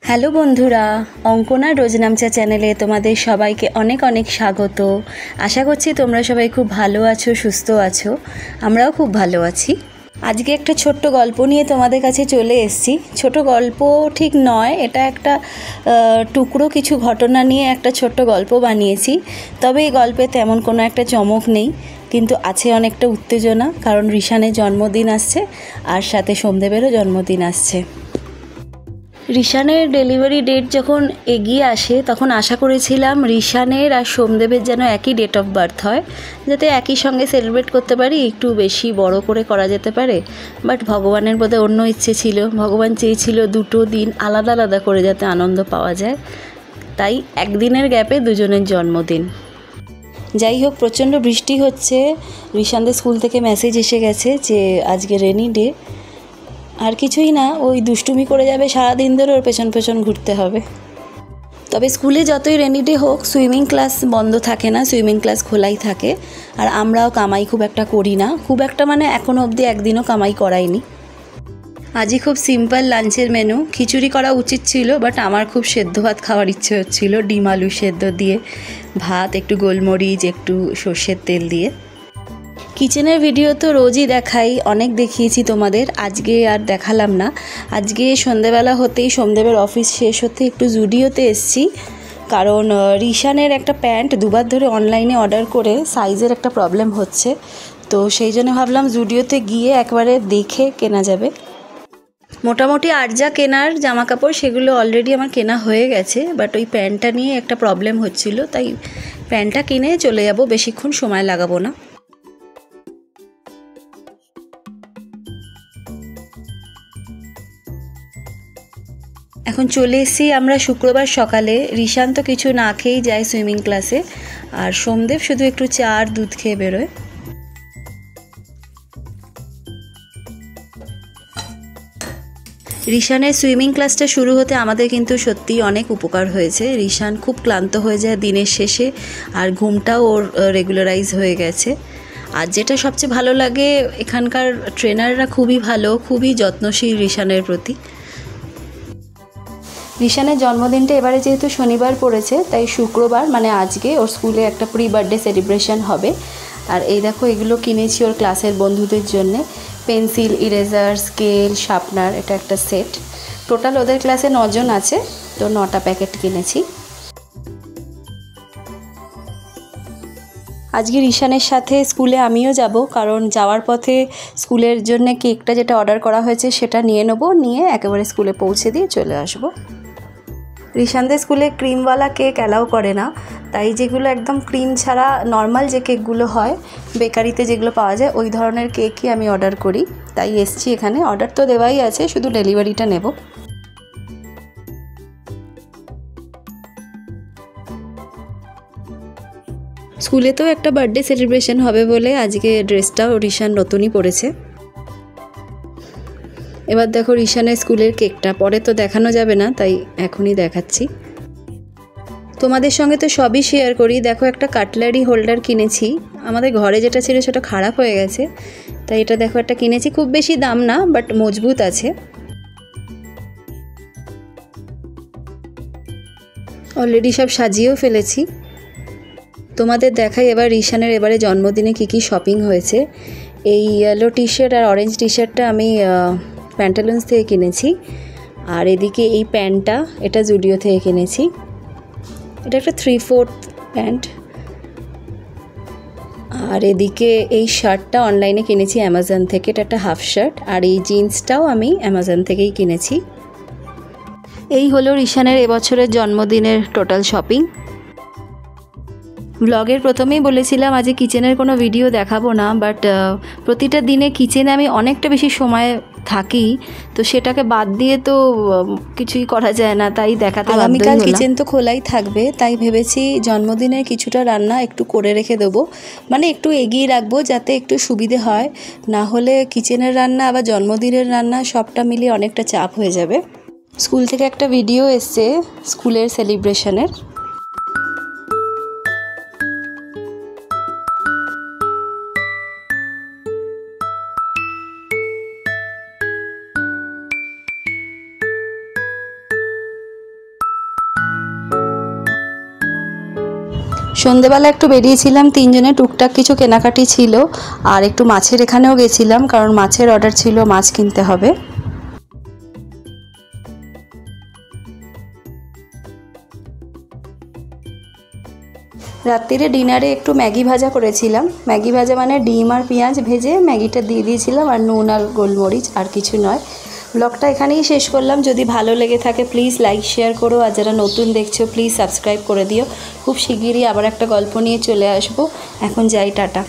Hello বন্ধুরা, অঙ্কনা রোজনামচা চ্যানেলে তোমাদের সবাইকে অনেক অনেক স্বাগত। আশা করছি তোমরা সবাই খুব ভালো আছো, সুস্থ আছো। আমরাও খুব ভালো আছি। আজকে একটা ছোট্ট গল্প নিয়ে তোমাদের কাছে চলে এসেছি। ছোট গল্প ঠিক নয়, এটা একটা টুকরো কিছু ঘটনা নিয়ে একটা ছোট্ট গল্প বানিয়েছি। তবে এই গল্পে তেমন কোনো একটা চমক নেই, কিন্তু আছে অনেকটা উত্তেজনা, কারণ ঋষানের জন্মদিন আসছে আর সাথে সোমদেবেরও জন্মদিন আসছে। ঋষানের ডেলিভারি ডেট যখন এগিয়ে আসে তখন আশা করেছিলাম ঋষানের আর সোমদেবের যেন একই ডেট অফ বার্থ হয়, যাতে একই সঙ্গে সেলিব্রেট করতে পারি, একটু বেশি বড় করে করা যেতে পারে। বাট ভগবানের বোধহয় অন্য ইচ্ছে ছিল, ভগবান চেয়েছিল দুটো দিন আলাদা আলাদা করে যাতে আনন্দ পাওয়া যায়, তাই একদিনের গ্যাপে দুজনের জন্মদিন। যাই হোক, প্রচণ্ড বৃষ্টি হচ্ছে। ঋষানদের স্কুল থেকে মেসেজ এসে গেছে যে আজকে রেনি ডে। আর কিছুই না, ওই দুষ্টুমি করে যাবে সারাদিন ধরে, ওর পেছন পেছন ঘুরতে হবে। তবে স্কুলে যতই রেনি ডে হোক, সুইমিং ক্লাস বন্ধ থাকে না, সুইমিং ক্লাস খোলাই থাকে। আর আমরাও কামাই খুব একটা করি না, খুব একটা মানে এখনও অবধি একদিনও কামাই করাইনি। আজই খুব সিম্পল লাঞ্চের মেনু। খিচুড়ি করা উচিত ছিল, বাট আমার খুব সেদ্ধ ভাত খাওয়ার ইচ্ছে হচ্ছিল, ডিম আলু সেদ্ধ দিয়ে ভাত, একটু গোলমরিচ, একটু সর্ষের তেল দিয়ে। কিচেনের ভিডিও তো রোজই দেখাই, অনেক দেখিয়েছি তোমাদের, আজকে আর দেখালাম না। আজকে সন্ধেবেলা হতেই সোমদেবের অফিস শেষ হতে একটু জুডিওতে এসছি, কারণ ঋষানের একটা প্যান্ট দুবার ধরে অনলাইনে অর্ডার করে সাইজের একটা প্রবলেম হচ্ছে, তো সেই জন্য ভাবলাম জুডিওতে গিয়ে একবারে দেখে কেনা যাবে। মোটামুটি আর যা কেনার জামা কাপড় সেগুলো অলরেডি আমার কেনা হয়ে গেছে, বাট ওই প্যান্টটা নিয়ে একটা প্রবলেম হচ্ছিল, তাই প্যান্টটা কিনে চলে যাব, বেশিক্ষণ সময় লাগাবো না। এখন চলে এসেছি আমরা শুক্রবার সকালে। ঋষান তো কিছু না খেয়েই যায় সুইমিং ক্লাসে, আর সোমদেব শুধু একটু চা আর দুধ খেয়ে বেরোয়। ঋষানের সুইমিং ক্লাসটা শুরু হতে আমাদের কিন্তু সত্যিই অনেক উপকার হয়েছে। ঋষান খুব ক্লান্ত হয়ে যায় দিনের শেষে, আর ঘুমটাও ওর রেগুলারাইজ হয়ে গেছে। আর যেটা সবচেয়ে ভালো লাগে, এখানকার ট্রেনাররা খুবই ভালো, খুবই যত্নশীল ঋষানের প্রতি। ঋষানের জন্মদিনটা এবারে যেহেতু শনিবার পড়েছে, তাই শুক্রবার মানে আজকে ওর স্কুলে একটা প্রি বার্থডে সেলিব্রেশন হবে। আর এই দেখো, এগুলো কিনেছি ওর ক্লাসের বন্ধুদের জন্যে। পেন্সিল, ইরেজার, স্কেল, শার্পনার, এটা একটা সেট। টোটাল ওদের ক্লাসে 9 জন আছে, তো 9টা প্যাকেট কিনেছি। আজকে ঋষানের সাথে স্কুলে আমিও যাব, কারণ যাওয়ার পথে স্কুলের জন্য কেকটা যেটা অর্ডার করা হয়েছে সেটা নিয়ে নেবো, নিয়ে একেবারে স্কুলে পৌঁছে দিয়ে চলে আসবো। ঋষানদের স্কুলে ক্রিমওয়ালা কেক অ্যালাউ করে না, তাই যেগুলো একদম ক্রিম ছাড়া নর্মাল যে কেকগুলো হয় বেকারিতে যেগুলো পাওয়া যায়, ওই ধরনের কেকই আমি অর্ডার করি। তাই এসছি এখানে, অর্ডার তো দেওয়াই আছে, শুধু ডেলিভারিটা নেব। স্কুলেতেও একটা বার্থডে সেলিব্রেশন হবে বলে আজকে ড্রেসটাও ঋষান নতুনই পরেছে। এবার দেখো ঋষানের স্কুলের কেকটা, পরে তো দেখানো যাবে না, তাই এখনই দেখাচ্ছি। তোমাদের সঙ্গে তো সবই শেয়ার করি। দেখো, একটা কাটলারি হোল্ডার কিনেছি, আমাদের ঘরে যেটা ছিল সেটা খারাপ হয়ে গেছে, তাই এটা দেখো একটা কিনেছি। খুব বেশি দাম না, বাট মজবুত আছে। অলরেডি সব সাজিয়েও ফেলেছি। তোমাদের দেখাই এবার ঋষানের এবারে জন্মদিনে কী কী শপিং হয়েছে। এই ইয়েলো টি শার্ট আর অরেঞ্জ টি শার্টটা আমি প্যান্টালুন্স থেকে কিনেছি, আর এদিকে এই প্যান্টটা, এটা জুডিও থেকে কিনেছি। এটা একটা 3/4 প্যান্ট। আর এদিকে এই শার্টটা অনলাইনে কিনেছি অ্যামাজন থেকে, এটা একটা হাফ শার্ট। আর এই জিন্সটাও আমি অ্যামাজন থেকেই কিনেছি। এই হলো ঋষানের এবছরের জন্মদিনের টোটাল শপিং। ব্লগের প্রথমেই বলেছিলাম আজকে কিচেনের কোনো ভিডিও দেখাবো না, বাট প্রতিটা দিনে কিচেনে আমি অনেকটা বেশি সময় থাকি, তো সেটাকে বাদ দিয়ে তো কিছুই করা যায় না, তাই দেখাতে বাধ্য হলাম। আগামীকাল কিচেন তো খোলাই থাকবে, তাই ভেবেছি জন্মদিনের কিছুটা রান্না একটু করে রেখে দেবো, মানে একটু এগিয়ে রাখবো যাতে একটু সুবিধে হয়। না হলে কিচেনের রান্না আবার জন্মদিনের রান্না সবটা মিলিয়ে অনেকটা চাপ হয়ে যাবে। স্কুল থেকে একটা ভিডিও এসছে স্কুলের সেলিব্রেশনের। সন্ধেবেলা একটু বেরিয়েছিলাম তিনজনে, টুকটাক কিছু কেনাকাটি ছিল, আর একটু মাছের এখানেও গেছিলাম কারণ মাছের অর্ডার ছিল, মাছ কিনতে হবে। রাত্রিরে ডিনারে একটু ম্যাগি ভাজা করেছিলাম। ম্যাগি ভাজা মানে ডিম আর পেঁয়াজ ভেজে ম্যাগিটা দিয়ে দিয়েছিলাম, আর নুন আর গোলমরিচ, আর কিছু নয়। ব্লগটা এখানেই শেষ করলাম। যদি ভালো লেগে থাকে প্লিজ লাইক শেয়ার করো, আর যারা নতুন দেখছো প্লিজ সাবস্ক্রাইব করে দিও। খুব শিগগিরই আবার একটা গল্প নিয়ে চলে আসবো। এখন যাই, টাটা।